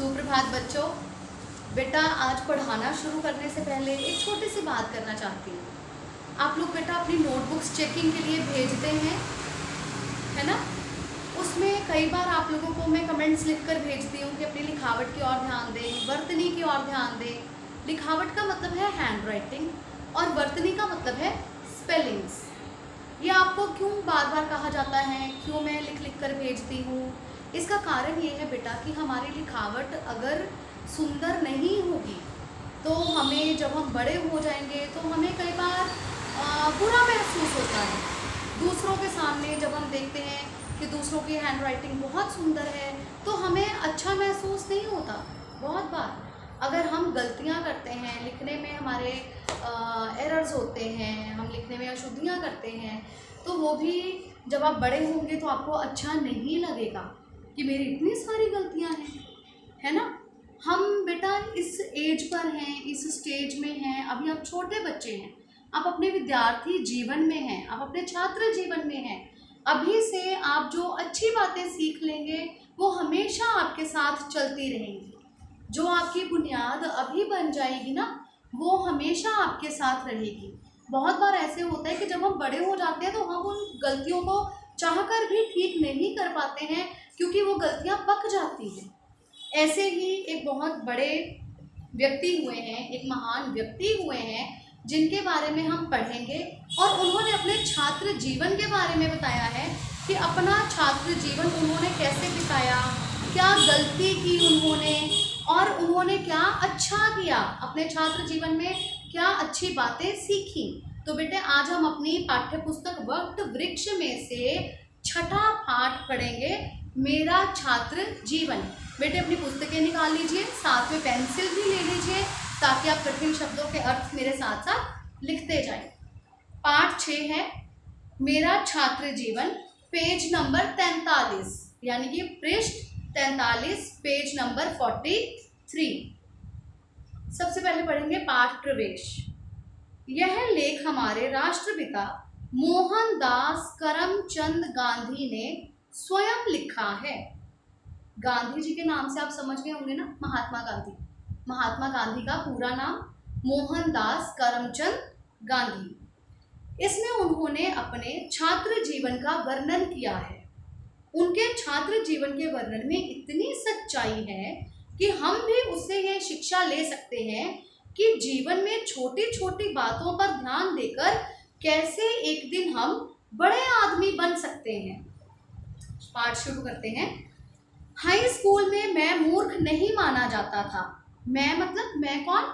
सुप्रभात बच्चों। बेटा आज पढ़ाना शुरू करने से पहले एक छोटी सी बात करना चाहती हूँ। आप लोग बेटा अपनी नोटबुक्स चेकिंग के लिए भेजते हैं, है ना। उसमें कई बार आप लोगों को मैं कमेंट्स लिखकर भेजती हूँ कि अपनी लिखावट की ओर ध्यान दें, वर्तनी की ओर ध्यान दें। लिखावट का मतलब है हैंड राइटिंग और वर्तनी का मतलब है स्पेलिंग्स। ये आपको क्यों बार बार कहा जाता है, क्यों मैं लिख लिख कर भेजती हूँ? इसका कारण ये है बेटा कि हमारी लिखावट अगर सुंदर नहीं होगी तो हमें, जब हम बड़े हो जाएंगे तो हमें कई बार बुरा महसूस होता है। दूसरों के सामने जब हम देखते हैं कि दूसरों की हैंड राइटिंग बहुत सुंदर है तो हमें अच्छा महसूस नहीं होता। बहुत बार अगर हम गलतियाँ करते हैं, लिखने में हमारे एरर्स होते हैं, हम लिखने में अशुद्धियाँ करते हैं, तो वो भी जब आप बड़े होंगे तो आपको अच्छा नहीं लगेगा कि मेरी इतनी सारी गलतियाँ हैं, है ना। हम बेटा इस एज पर हैं, इस स्टेज में हैं, अभी आप छोटे बच्चे हैं, आप अपने विद्यार्थी जीवन में हैं, आप अपने छात्र जीवन में हैं। अभी से आप जो अच्छी बातें सीख लेंगे वो हमेशा आपके साथ चलती रहेंगी। जो आपकी बुनियाद अभी बन जाएगी ना, वो हमेशा आपके साथ रहेगी। बहुत बार ऐसे होता है कि जब हम बड़े हो जाते हैं तो हम उन गलतियों को चाहकर भी ठीक नहीं कर पाते हैं क्योंकि वो गलतियां पक जाती हैं। ऐसे ही एक बहुत बड़े व्यक्ति हुए हैं, एक महान व्यक्ति हुए हैं जिनके बारे में हम पढ़ेंगे और उन्होंने अपने छात्र जीवन के बारे में बताया है कि अपना छात्र जीवन उन्होंने कैसे बिताया, क्या गलती की उन्होंने और उन्होंने क्या अच्छा किया, अपने छात्र जीवन में क्या अच्छी बातें सीखी। तो बेटे आज हम अपनी पाठ्य पुस्तक वक्त वृक्ष में से छठा पाठ पढ़ेंगे, मेरा छात्र जीवन। बेटे अपनी पुस्तकें निकाल लीजिए, साथ में पेंसिल भी ले लीजिए ताकि आप कठिन शब्दों के अर्थ मेरे साथ साथ लिखते जाएं। पाठ 6 है मेरा छात्र जीवन, पेज नंबर 43, यानी कि पृष्ठ 43, पेज नंबर 43। सबसे पहले पढ़ेंगे पाठ प्रवेश। यह लेख हमारे राष्ट्रपिता मोहनदास करमचंद गांधी ने स्वयं लिखा है। गांधी जी के नाम से आप समझ गए होंगे ना, महात्मा गांधी। महात्मा गांधी का पूरा नाम मोहनदास करमचंद गांधी। इसमें उन्होंने अपने छात्र जीवन का वर्णन किया है। उनके छात्र जीवन के वर्णन में इतनी सच्चाई है कि हम भी उससे यह शिक्षा ले सकते हैं कि जीवन में छोटी छोटी बातों पर ध्यान देकर कैसे एक दिन हम बड़े आदमी बन सकते हैं। पाठ शुरू करते हैं। हाई स्कूल में मैं मूर्ख नहीं माना जाता था। मैं मतलब मैं कौन?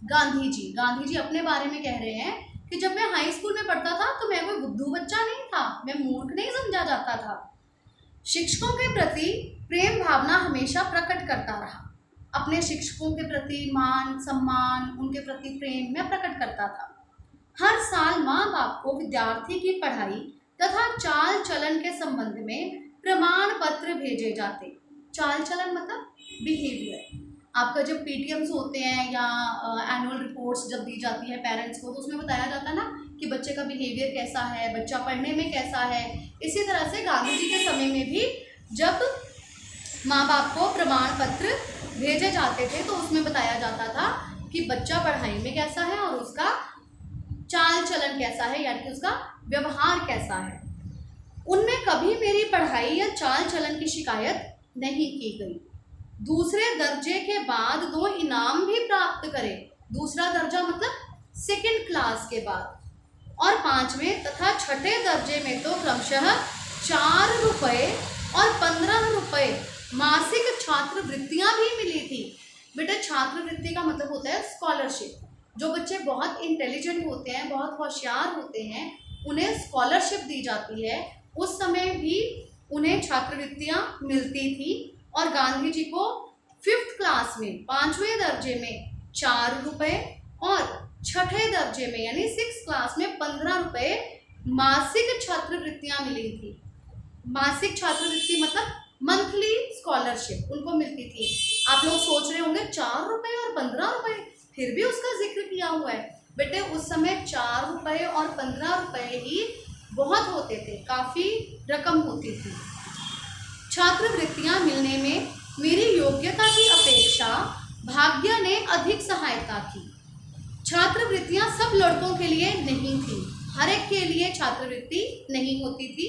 गांधी जी। गांधी जी अपने बारे में कह रहे हैं कि जब मैं हाई स्कूल में पढ़ता था तो मैं कोई बुद्धू बच्चा नहीं था, मैं मूर्ख नहीं समझा जाता था। शिक्षकों के प्रति प्रेम भावना हमेशा प्रकट करता रहा। अपने शिक्षकों के प्रति मान सम्मान, उनके प्रति प्रेम मैं प्रकट करता था। हर साल माँ बाप को विद्यार्थी की पढ़ाई तथा चाल चलन के संबंध में प्रमाण पत्र भेजे जाते। चाल चलन मतलब बिहेवियर। आपका जब पीटीएम्स होते हैं या एनुअल रिपोर्ट्स जब दी जाती है पेरेंट्स को, तो उसमें बताया जाता है ना कि बच्चे का बिहेवियर कैसा है, बच्चा पढ़ने में कैसा है। इसी तरह से गांधी जी के समय में भी जब माँ बाप को प्रमाण पत्र भेजे जाते थे तो उसमें बताया जाता था कि बच्चा पढ़ाई में कैसा है और उसका चाल चलन कैसा है, यानी कि उसका व्यवहार कैसा है। उनमें कभी मेरी पढ़ाई या चाल चलन की शिकायत नहीं की गई। दूसरे दर्जे के बाद 2 इनाम भी प्राप्त करे। दूसरा दर्जा मतलब सेकंड क्लास के बाद। और 5वें तथा छठे दर्जे में तो क्रमशः 4 रुपये और 15 रुपये मासिक छात्रवृत्तियां भी मिली थी। बेटा छात्रवृत्ति का मतलब होता है स्कॉलरशिप। जो बच्चे बहुत इंटेलिजेंट होते हैं, बहुत होशियार होते हैं, उन्हें स्कॉलरशिप दी जाती है। उस समय भी उन्हें छात्रवृत्तियां मिलती थी। और गांधी जी को 5th क्लास में 5वें दर्जे में 4 रुपये और छठे दर्जे में यानी 6th क्लास में 15 रुपये मासिक छात्रवृत्तियां मिली थी। मासिक छात्रवृत्ति मतलब मंथली स्कॉलरशिप उनको मिलती थी। आप लोग सोच रहे होंगे 4 रुपये और 15 रुपये, फिर भी उसका जिक्र किया हुआ है। बेटे उस समय 4 रुपये और 15 रुपये ही बहुत होते थे, काफ़ी रकम होती थी। छात्रवृत्तियां मिलने में मेरी योग्यता की अपेक्षा भाग्य ने अधिक सहायता की। छात्रवृत्तियां सब लड़कों के लिए नहीं थी, हर एक के लिए छात्रवृत्ति नहीं होती थी।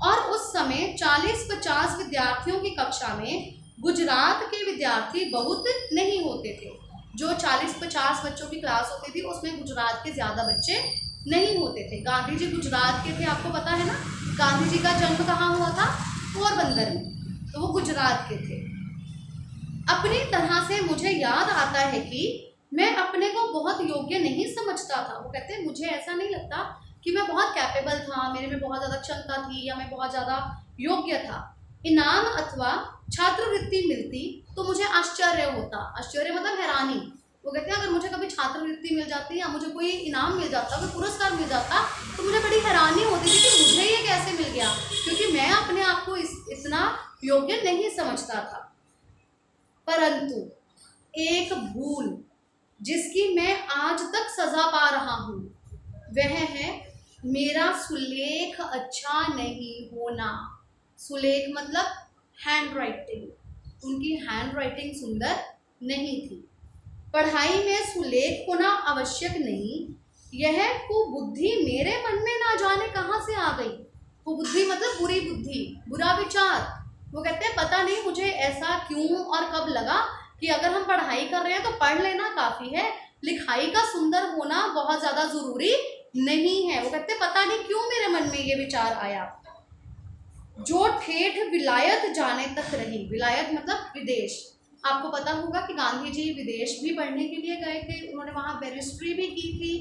और उस समय 40-50 विद्यार्थियों की कक्षा में गुजरात के विद्यार्थी बहुत नहीं होते थे। जो 40-50 बच्चों की क्लास होती थी उसमें गुजरात के ज़्यादा बच्चे नहीं होते थे। गांधी जी गुजरात के थे, आपको पता है ना। गांधी जी का जन्म कहाँ हुआ था? पोरबंदर में, तो वो गुजरात के थे। अपनी तरह से मुझे याद आता है कि मैं अपने को बहुत योग्य नहीं समझता था। वो कहते हैं मुझे ऐसा नहीं लगता कि मैं बहुत कैपेबल था, मेरे में बहुत ज़्यादा क्षमता थी या मैं बहुत ज़्यादा योग्य था। इनाम अथवा छात्रवृत्ति मिलती तो मुझे आश्चर्य होता। आश्चर्य मतलब हैरानी। वो कहते हैं अगर मुझे कभी छात्रवृत्ति मिल जाती या मुझे कोई इनाम मिल जाता, कोई पुरस्कार मिल जाता, तो मुझे बड़ी हैरानी होती थी कि मुझे ये कैसे मिल गया, क्योंकि मैं अपने आप को इतना योग्य नहीं समझता था। परंतु एक भूल जिसकी मैं आज तक सजा पा रहा हूँ वह है मेरा सुलेख अच्छा नहीं होना। सुलेख मतलब हैंड राइटिंग। उनकी हैंड राइटिंग सुंदर नहीं थी। पढ़ाई में सुलेख होना आवश्यक नहीं, यह कुबुद्धि मेरे मन में ना जाने कहाँ से आ गई। कुबुद्धि मतलब बुरी बुद्धि, बुरा विचार। वो कहते हैं पता नहीं मुझे ऐसा क्यों और कब लगा कि अगर हम पढ़ाई कर रहे हैं तो पढ़ लेना काफ़ी है, लिखाई का सुंदर होना बहुत ज़्यादा ज़रूरी नहीं है। वो कहते हैं पता नहीं क्यों मेरे मन में ये विचार आया। जो ठेठ विलायत जाने तक रही। विलायत मतलब विदेश। आपको पता होगा कि गांधी जी विदेश भी पढ़ने के लिए गए थे, उन्होंने वहाँ बैरिस्ट्री भी की थी,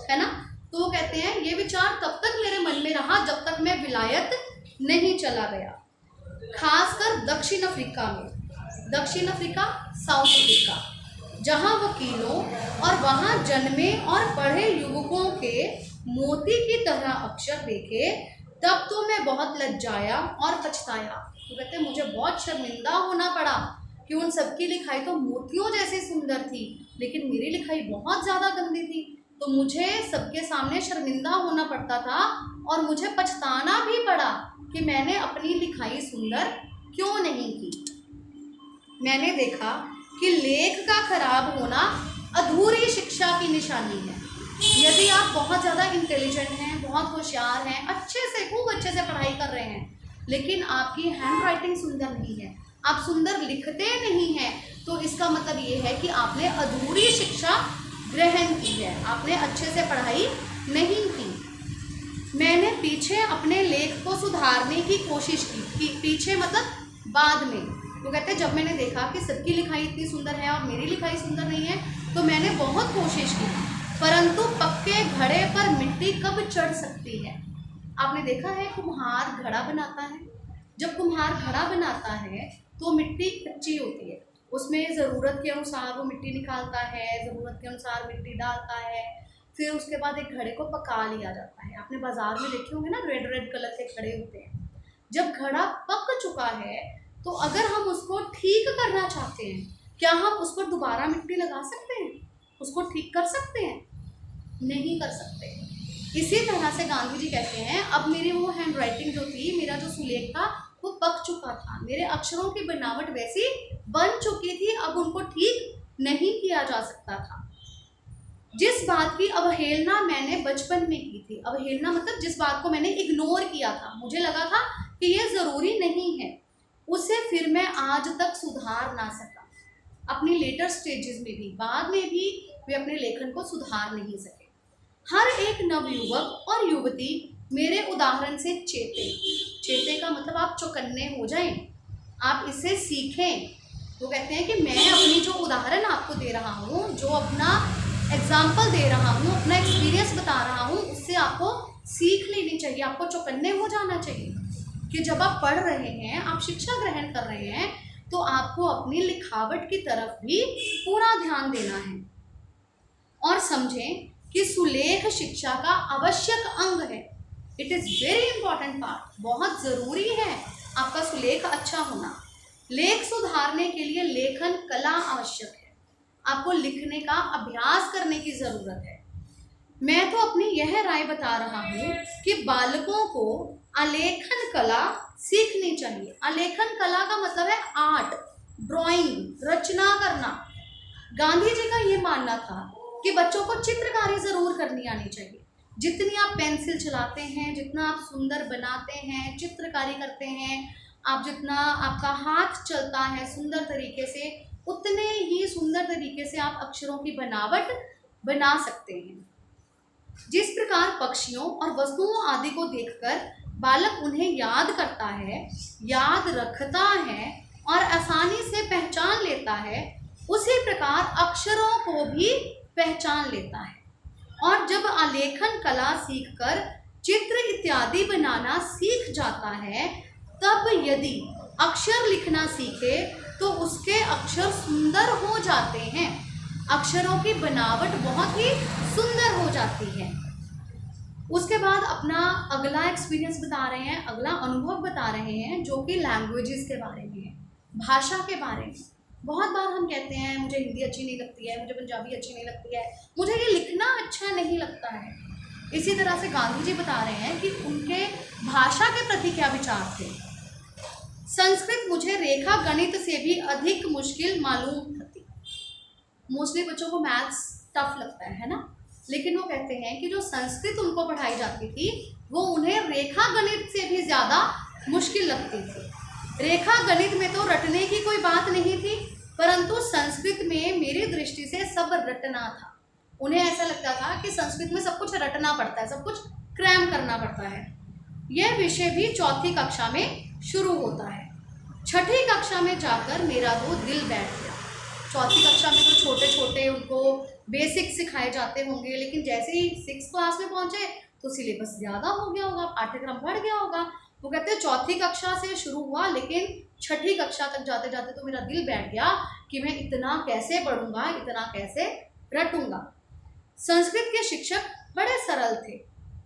है ना। तो वो कहते हैं ये विचार तब तक मेरे मन में रहा जब तक मैं विलायत नहीं चला गया। खासकर दक्षिण अफ्रीका में। दक्षिण अफ्रीका, साउथ अफ्रीका, जहाँ वकीलों और वहाँ जन्मे और पढ़े युवकों के मोती की तरह अक्षर देखे, तब तो मैं बहुत लज्जाया और पछताया। तो कहते हैं मुझे बहुत शर्मिंदा होना पड़ा कि उन सबकी लिखाई तो मोतियों जैसी सुंदर थी, लेकिन मेरी लिखाई बहुत ज़्यादा गंदी थी। तो मुझे सबके सामने शर्मिंदा होना पड़ता था और मुझे पछताना भी पड़ा कि मैंने अपनी लिखाई सुंदर क्यों नहीं की। मैंने देखा कि लेख का खराब होना अधूरी शिक्षा की निशानी है। यदि आप बहुत ज़्यादा इंटेलिजेंट हैं, बहुत होशियार हैं, अच्छे से खूब अच्छे से पढ़ाई कर रहे हैं, लेकिन आपकी हैंड राइटिंग सुंदर नहीं है, आप सुंदर लिखते नहीं हैं, तो इसका मतलब ये है कि आपने अधूरी शिक्षा ग्रहण की है, आपने अच्छे से पढ़ाई नहीं की। मैंने पीछे अपने लेख को सुधारने की कोशिश की। पीछे मतलब बाद में। वो कहते हैं जब मैंने देखा कि सबकी लिखाई इतनी सुंदर है और मेरी लिखाई सुंदर नहीं है, तो मैंने बहुत कोशिश की, परंतु पक्के घड़े पर मिट्टी कब चढ़ सकती है। आपने देखा है कुम्हार घड़ा बनाता है, जब कुम्हार घड़ा बनाता है तो मिट्टी कच्ची होती है, उसमें ज़रूरत के अनुसार वो मिट्टी निकालता है, ज़रूरत के अनुसार मिट्टी डालता है, फिर उसके बाद एक घड़े को पका लिया जाता है। आपने बाज़ार में देखे होंगे ना, रेड रेड कलर के घड़े होते हैं। जब घड़ा पक चुका है तो अगर हम उसको ठीक करना चाहते हैं, क्या हम उस पर दोबारा मिट्टी लगा सकते हैं? उसको ठीक कर सकते हैं? नहीं कर सकते। इसी तरह से गांधी जी कहते हैं अब मेरी वो हैंड राइटिंग जो थी, मेरा जो सुलेख था वो पक चुका था, मेरे अक्षरों की बनावट वैसी बन चुकी थी, अब उनको ठीक नहीं किया जा सकता था। जिस बात की अवहेलना मैंने बचपन में की थी, अवहेलना मतलब जिस बात को मैंने इग्नोर किया था, मुझे लगा था कि ये ज़रूरी नहीं है, उसे फिर मैं आज तक सुधार ना सका। अपनी लेटर स्टेजेस में भी, बाद में भी वे अपने लेखन को सुधार नहीं सके। हर एक नवयुवक और युवती मेरे उदाहरण से चेते। चेते का मतलब आप चौकन्ने हो जाएं, आप इसे सीखें। वो कहते हैं कि मैं अपनी जो उदाहरण आपको दे रहा हूँ, जो अपना एग्जाम्पल दे रहा हूँ, अपना एक्सपीरियंस बता रहा हूँ, उससे आपको सीख लेनी चाहिए, आपको चौकन्ने हो जाना चाहिए कि जब आप पढ़ रहे हैं, आप शिक्षा ग्रहण कर रहे हैं, तो आपको अपनी लिखावट की तरफ भी पूरा ध्यान देना है। और समझें कि सुलेख शिक्षा का आवश्यक अंग है। It is very important part, बहुत ज़रूरी है आपका सुलेख अच्छा होना। लेख सुधारने के लिए लेखन कला आवश्यक है, आपको लिखने का अभ्यास करने की ज़रूरत है। मैं तो अपनी यह राय बता रहा हूँ कि बालकों को आलेखन कला सीखनी चाहिए। आलेखन कला का मतलब है आर्ट, ड्राइंग, रचना करना। गांधी जी का ये मानना था कि बच्चों को चित्रकारी जरूर करनी आनी चाहिए। जितनी आप पेंसिल चलाते हैं, जितना आप सुंदर बनाते हैं, चित्रकारी करते हैं, आप जितना आपका हाथ चलता है सुंदर तरीके से, उतने ही सुंदर तरीके से आप अक्षरों की बनावट बना सकते हैं। जिस प्रकार पक्षियों और वस्तुओं आदि को देखकर बालक उन्हें याद करता है, याद रखता है और आसानी से पहचान लेता है, उसी प्रकार अक्षरों को भी पहचान लेता है। और जब आलेखन कला सीखकर चित्र इत्यादि बनाना सीख जाता है, तब यदि अक्षर लिखना सीखे तो उसके अक्षर सुंदर हो जाते हैं। अक्षरों की बनावट बहुत ही सुंदर हो जाती है। उसके बाद अपना अगला एक्सपीरियंस बता रहे हैं, अगला अनुभव बता रहे हैं, जो कि लैंग्वेजेस के बारे में है, भाषा के बारे में। बहुत बार हम कहते हैं मुझे हिंदी अच्छी नहीं लगती है, मुझे पंजाबी अच्छी नहीं लगती है, मुझे ये लिखना अच्छा नहीं लगता है। इसी तरह से गांधी जी बता रहे हैं कि उनके भाषा के प्रति क्या विचार थे। संस्कृत मुझे रेखा गणित से भी अधिक मुश्किल मालूम होती। मोस्टली बच्चों को मैथ्स टफ लगता है ना, लेकिन वो कहते हैं कि जो संस्कृत उनको पढ़ाई जाती थी वो उन्हें रेखा गणित से भी ज़्यादा मुश्किल लगती थी। रेखा गणित में तो रटने की कोई बात नहीं थी, परंतु संस्कृत में मेरी दृष्टि से सब रटना था। उन्हें ऐसा लगता था कि संस्कृत में सब कुछ रटना पड़ता है, सब कुछ क्रैम करना पड़ता है। यह विषय भी चौथी कक्षा में शुरू होता है। छठी कक्षा में जाकर मेरा तो दिल बैठ गया। चौथी कक्षा में तो छोटे छोटे उनको बेसिक सिखाए जाते होंगे, लेकिन जैसे ही 6th क्लास में पहुंचे तो सिलेबस ज़्यादा हो गया होगा, पाठ्यक्रम बढ़ गया होगा। वो कहते हैं चौथी कक्षा से शुरू हुआ, लेकिन छठी कक्षा तक जाते जाते तो मेरा दिल बैठ गया कि मैं इतना कैसे पढ़ूंगा, इतना कैसे रटूंगा। संस्कृत के शिक्षक बड़े सरल थे।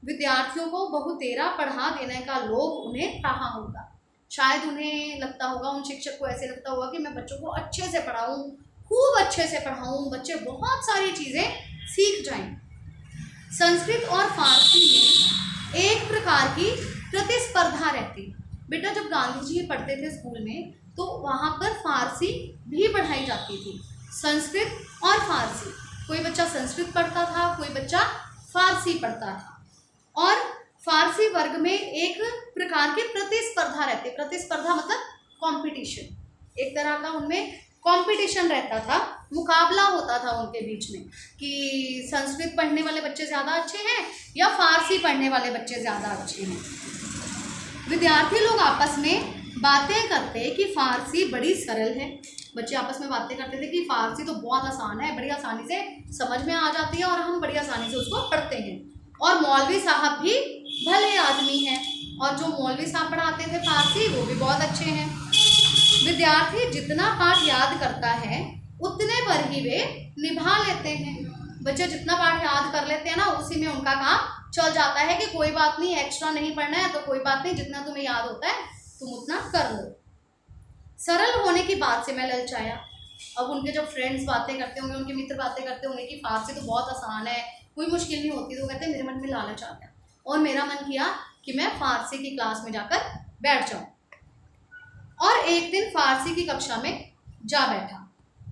विद्यार्थियों को बहुतेरा पढ़ा देने का लोभ उन्हें रहा होगा। शायद उन्हें लगता होगा, उन शिक्षक को ऐसे लगता होगा कि मैं बच्चों को अच्छे से पढ़ाऊं, खूब अच्छे से पढ़ाऊं, बच्चे बहुत सारी चीज़ें सीख जाएं। संस्कृत और फारसी में एक प्रकार की प्रतिस्पर्धा रहती। बेटा जब गांधी जी पढ़ते थे स्कूल में तो वहाँ पर फारसी भी पढ़ाई जाती थी, संस्कृत और फारसी। कोई बच्चा संस्कृत पढ़ता था, कोई बच्चा फारसी पढ़ता था। और फारसी वर्ग में एक प्रकार की प्रतिस्पर्धा रहती। प्रतिस्पर्धा मतलब कंपटीशन, एक तरह का उनमें कंपटीशन रहता था, मुकाबला होता था उनके बीच में कि संस्कृत पढ़ने वाले बच्चे ज़्यादा अच्छे हैं या फारसी पढ़ने वाले बच्चे ज़्यादा अच्छे हैं। विद्यार्थी लोग आपस में बातें करते कि फारसी बड़ी सरल है। बच्चे आपस में बातें करते थे कि फारसी तो बहुत आसान है, बड़ी आसानी से समझ में आ जाती है और हम बड़ी आसानी से उसको पढ़ते हैं। और मौलवी साहब भी भले आदमी हैं, और जो मौलवी साहब पढ़ाते थे फारसी वो भी बहुत अच्छे हैं। विद्यार्थी जितना पाठ याद करता है उतने पर ही वे निभा लेते हैं। बच्चे जितना पाठ याद कर लेते हैं ना, उसी में उनका काम चल जाता है कि कोई बात नहीं, एक्स्ट्रा नहीं पढ़ना है तो कोई बात नहीं, जितना तुम्हें याद होता है तुम उतना कर लो। सरल होने की बात से मैं ललचाया। अब उनके जब फ्रेंड्स बातें करते होंगे, उनके मित्र बातें करते होंगे कि फारसी तो बहुत आसान है, कोई मुश्किल नहीं होती, तो कहते हैं मेरे मन में लालच आ गया और मेरा मन किया कि मैं फारसी की क्लास में जाकर बैठ जाऊं। और एक दिन फारसी की कक्षा में जा बैठा।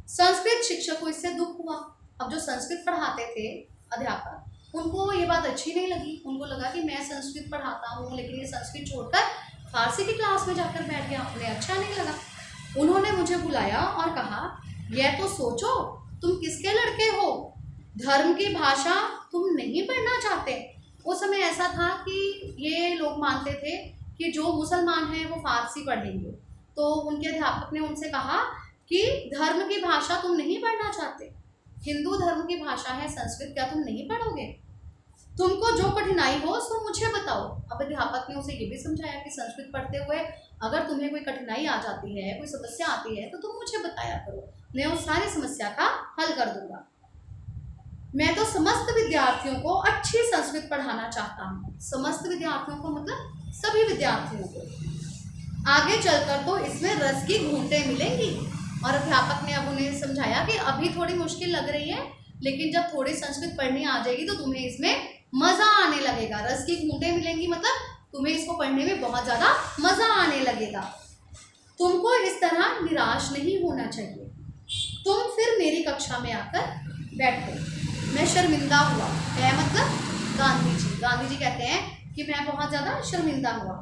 संस्कृत शिक्षक को इससे दुख हुआ। अब जो संस्कृत पढ़ाते थे अध्यापक, उनको ये बात अच्छी नहीं लगी। उनको लगा कि मैं संस्कृत पढ़ाता हूँ लेकिन ये संस्कृत छोड़कर फारसी की क्लास में जाकर बैठ गया, उन्हें अच्छा नहीं लगा। उन्होंने मुझे बुलाया और कहा, यह तो सोचो तुम किसके लड़के हो, धर्म की भाषा तुम नहीं पढ़ना चाहते। उस समय ऐसा था कि ये लोग मानते थे कि जो मुसलमान हैं वो फारसी पढ़ेंगे, तो उनके अध्यापक ने उनसे कहा कि धर्म की भाषा तुम नहीं पढ़ना चाहते, हिंदू धर्म की भाषा है संस्कृत, क्या तुम नहीं पढ़ोगे? तुमको जो कठिनाई हो सो मुझे बताओ। अब अध्यापक ने उसे ये भी समझाया कि संस्कृत पढ़ते हुए अगर तुम्हें कोई कठिनाई आ जाती है, कोई समस्या आती है तो तुम मुझे बताया करो, मैं उस सारी समस्या का हल कर दूंगा। मैं तो समस्त विद्यार्थियों को अच्छी संस्कृत पढ़ाना चाहता हूँ। समस्त विद्यार्थियों को मतलब सभी विद्यार्थियों को। आगे चलकर तो इसमें रस की घूंटें मिलेंगी। और अध्यापक ने अब उन्हें समझाया कि अभी थोड़ी मुश्किल लग रही है, लेकिन जब थोड़ी संस्कृत पढ़नी आ जाएगी तो तुम्हें इसमें मज़ा आने लगेगा। रस की घूंटें मिलेंगी मतलब तुम्हें इसको पढ़ने में बहुत ज़्यादा मज़ा आने लगेगा। तुमको इस तरह निराश नहीं होना चाहिए। तुम फिर मेरी कक्षा में आकर बैठो। मैं शर्मिंदा हुआ, है मतलब गांधी जी कहते हैं कि मैं बहुत ज़्यादा शर्मिंदा हुआ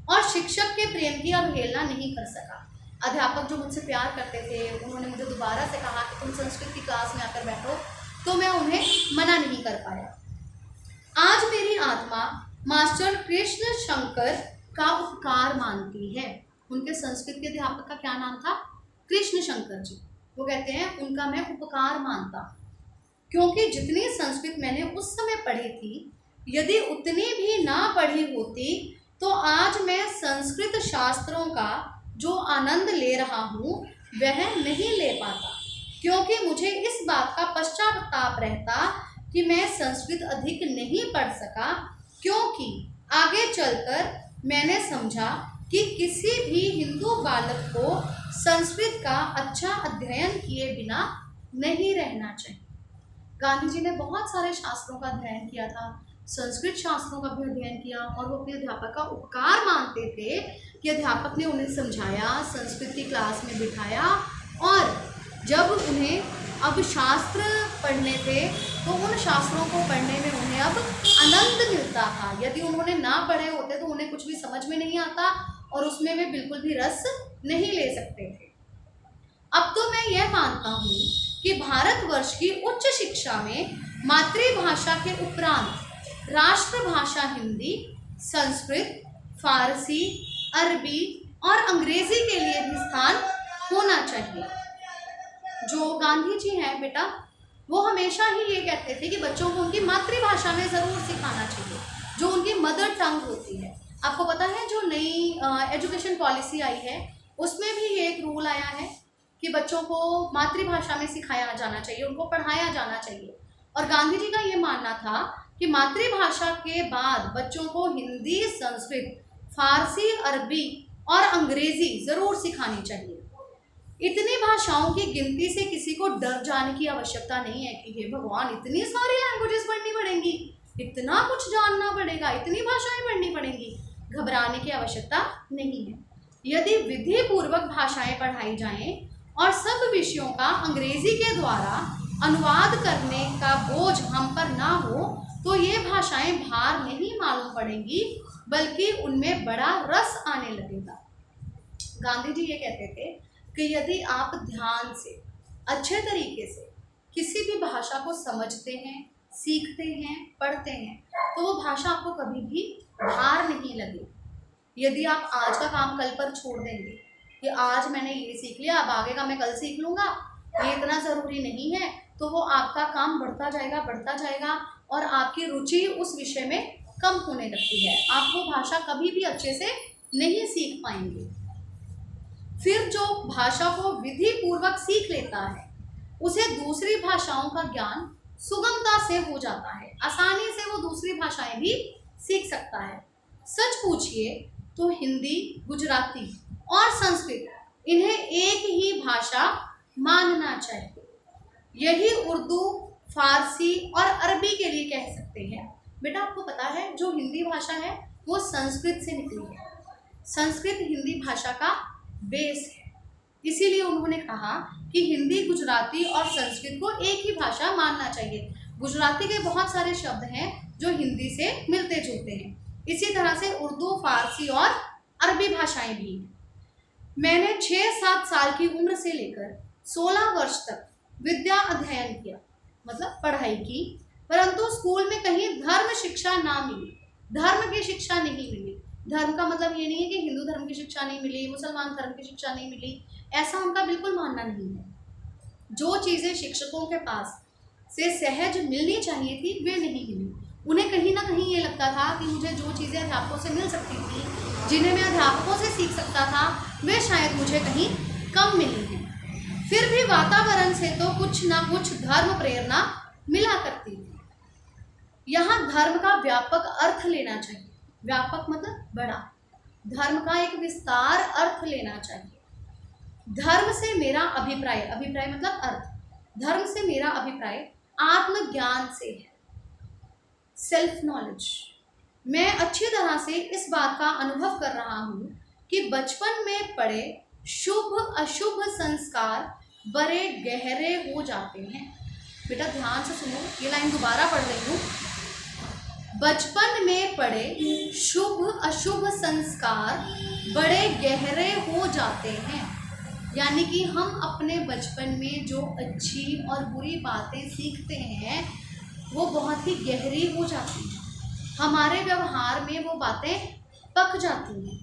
और शिक्षक के प्रेम की अवहेलना नहीं कर सका। अध्यापक जो मुझसे प्यार करते थे, उन्होंने मुझे दोबारा से कहा कि तुम संस्कृत की क्लास में आकर बैठो, तो मैं उन्हें मना नहीं कर पाया। आज मेरी आत्मा मास्टर कृष्ण शंकर का उपकार मानती है। उनके संस्कृत के अध्यापक का क्या नाम था? कृष्ण शंकर जी। वो कहते हैं उनका मैं उपकार मानता, क्योंकि जितनी संस्कृत मैंने उस समय पढ़ी थी, यदि उतनी भी ना पढ़ी होती तो आज मैं संस्कृत शास्त्रों का जो आनंद ले रहा हूँ वह नहीं ले पाता, क्योंकि मुझे इस बात का पश्चाताप रहता कि मैं संस्कृत अधिक नहीं पढ़ सका, क्योंकि आगे चलकर मैंने समझा कि किसी भी हिंदू बालक को संस्कृत का अच्छा अध्ययन किए बिना नहीं रहना चाहिए। गांधी जी ने बहुत सारे शास्त्रों का अध्ययन किया था, संस्कृत शास्त्रों का भी अध्ययन किया, और वो अपने अध्यापक का उपकार मानते थे कि अध्यापक ने उन्हें समझाया, संस्कृत की क्लास में बिठाया, और जब उन्हें अब शास्त्र पढ़ने थे तो उन शास्त्रों को पढ़ने में उन्हें अब आनंद मिलता था। यदि उन्होंने ना पढ़े होते तो उन्हें कुछ भी समझ में नहीं आता और उसमें वे बिल्कुल भी रस नहीं ले सकते थे। अब तो मैं यह मानता हूँ कि भारतवर्ष की उच्च शिक्षा में मातृभाषा के उपरांत राष्ट्रभाषा हिंदी, संस्कृत, फारसी, अरबी और अंग्रेजी के लिए भी स्थान होना चाहिए। जो गांधी जी हैं बेटा, वो हमेशा ही ये कहते थे कि बच्चों को उनकी मातृभाषा में ज़रूर सिखाना चाहिए, जो उनकी मदर टंग होती है। आपको पता है जो नई एजुकेशन पॉलिसी आई है उसमें भी ये एक रूल आया है कि बच्चों को मातृभाषा में सिखाया जाना चाहिए, उनको पढ़ाया जाना चाहिए। और गांधी जी का ये मानना था कि मातृभाषा के बाद बच्चों को हिंदी, संस्कृत, फारसी, अरबी और अंग्रेजी ज़रूर सिखानी चाहिए। इतनी भाषाओं की गिनती से किसी को डर जाने की आवश्यकता नहीं है कि हे भगवान इतनी सारी लैंग्वेजेस पढ़नी पड़ेंगी, इतना कुछ जानना पड़ेगा, इतनी भाषाएं पढ़नी पड़ेंगी। घबराने की आवश्यकता नहीं है। यदि विधि पूर्वक भाषाएं पढ़ाई जाएं और सब विषयों का अंग्रेजी के द्वारा अनुवाद करने का बोझ हम पर ना हो तो ये भाषाएं भार नहीं मालूम पड़ेंगी, बल्कि उनमें बड़ा रस आने लगेगा। गांधी जी ये कहते थे कि यदि आप ध्यान से, अच्छे तरीके से किसी भी भाषा को समझते हैं, सीखते हैं, पढ़ते हैं, तो वो भाषा आपको कभी भी भार नहीं लगेगी। यदि आप आज का काम कल पर छोड़ देंगे कि आज मैंने ये सीख लिया, अब आगे का मैं कल सीख लूँगा, ये इतना ज़रूरी नहीं है, तो वो आपका काम बढ़ता जाएगा और आपकी रुचि उस विषय में कम होने लगती है। आप वो भाषा कभी भी अच्छे से नहीं सीख पाएंगे। फिर जो भाषा को विधि पूर्वक सीख लेता है उसे दूसरी भाषाओं का ज्ञान सुगमता से हो जाता है, आसानी से वो दूसरी भाषाएं भी सीख सकता है। सच पूछिए तो हिंदी, गुजराती और संस्कृत इन्हें एक ही भाषा मानना चाहिए। यही उर्दू, फारसी और अरबी के लिए कह सकते हैं। बेटा आपको पता है जो हिंदी भाषा है वो संस्कृत से निकली है। संस्कृत हिंदी भाषा का बेस है, इसीलिए उन्होंने कहा कि हिंदी, गुजराती और संस्कृत को एक ही भाषा मानना चाहिए। गुजराती के बहुत सारे शब्द हैं जो हिंदी से मिलते जुलते हैं, इसी तरह से उर्दू, फारसी और अरबी भाषाएं भी हैं। मैंने 6-7 साल की उम्र से लेकर 16 वर्ष तक विद्या अध्ययन किया, मतलब पढ़ाई की, परंतु स्कूल में कहीं धर्म शिक्षा ना मिली, धर्म की शिक्षा नहीं मिली। धर्म का मतलब ये नहीं है कि हिंदू धर्म की शिक्षा नहीं मिली, मुसलमान धर्म की शिक्षा नहीं मिली, ऐसा उनका बिल्कुल मानना नहीं है। जो चीज़ें शिक्षकों के पास से सहज मिलनी चाहिए थी वे नहीं मिली। उन्हें कहीं ना कहीं ये लगता था कि मुझे जो चीज़ें अध्यापकों से मिल सकती थी, जिन्हें मैं अध्यापकों से सीख सकता था, वे शायद मुझे कहीं कम मिली हैं। फिर भी वातावरण से तो कुछ ना कुछ धर्म प्रेरणा मिला करती थी। यहाँ धर्म का व्यापक अर्थ लेना चाहिए। व्यापक मतलब बड़ा, धर्म का एक विस्तार अर्थ लेना चाहिए। धर्म से मेरा अभिप्राय, अभिप्राय मतलब अर्थ, धर्म से मेरा अभिप्राय आत्मज्ञान से है, सेल्फ नॉलेज। मैं अच्छी तरह से इस बात का अनुभव कर रहा हूँ कि बचपन में पढ़े शुभ अशुभ संस्कार बड़े गहरे हो जाते हैं। बेटा ध्यान से सुनो, ये लाइन दोबारा पढ़ रही हूँ। बचपन में पड़े शुभ अशुभ संस्कार बड़े गहरे हो जाते हैं। यानी कि हम अपने बचपन में जो अच्छी और बुरी बातें सीखते हैं वो बहुत ही गहरी हो जाती हैं, हमारे व्यवहार में वो बातें पक जाती हैं।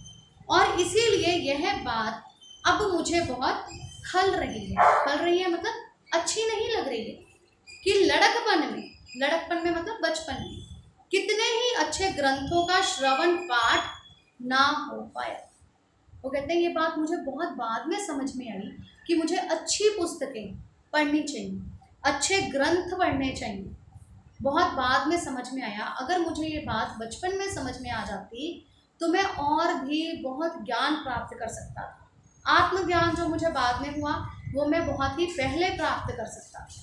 और इसीलिए यह बात अब मुझे बहुत खल रही है मतलब अच्छी नहीं लग रही है कि लड़कपन में मतलब बचपन में कितने ही अच्छे ग्रंथों का श्रवण पाठ ना हो पाया। वो कहते हैं ये बात मुझे बहुत बाद में समझ में आई कि मुझे अच्छी पुस्तकें पढ़नी चाहिए, अच्छे ग्रंथ पढ़ने चाहिए। बहुत बाद में समझ में आया, अगर मुझे ये बात बचपन में समझ में आ जाती तो मैं और भी बहुत ज्ञान प्राप्त कर सकता था। आत्मज्ञान जो मुझे बाद में हुआ वो मैं बहुत ही पहले प्राप्त कर सकता था।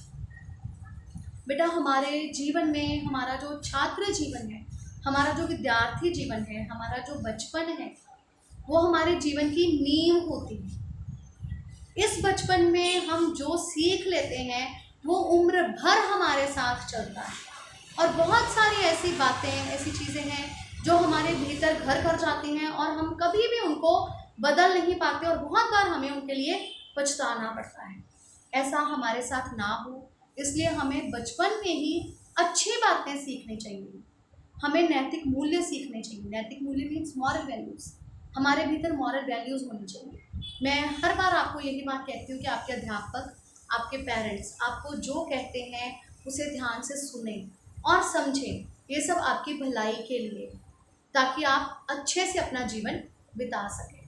बेटा हमारे जीवन में, हमारा जो छात्र जीवन है, हमारा जो विद्यार्थी जीवन है, हमारा जो बचपन है, वो हमारे जीवन की नींव होती है। इस बचपन में हम जो सीख लेते हैं वो उम्र भर हमारे साथ चलता है। और बहुत सारी ऐसी बातें, ऐसी चीज़ें हैं जो हमारे भीतर घर कर जाती हैं और हम कभी भी उनको बदल नहीं पाते और बहुत बार हमें उनके लिए पछताना पड़ता है। ऐसा हमारे साथ ना हो, इसलिए हमें बचपन में ही अच्छी बातें सीखनी चाहिए। हमें नैतिक मूल्य सीखने चाहिए। नैतिक मूल्य मीन्स मॉरल वैल्यूज़। हमारे भीतर मॉरल वैल्यूज़ होनी चाहिए। मैं हर बार आपको यही बात कहती हूँ कि आपके अध्यापक, आपके पेरेंट्स आपको जो कहते हैं उसे ध्यान से सुने और समझें। ये सब आपकी भलाई के लिए, ताकि आप अच्छे से अपना जीवन बिता सकें।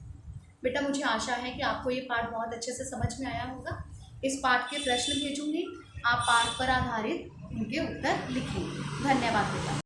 बेटा मुझे आशा है कि आपको ये पाठ बहुत अच्छे से समझ में आया होगा। इस पाठ के प्रश्न भेजूंगी, आप पाठ पर आधारित उनके उत्तर लिखेंगे। धन्यवाद बेटा।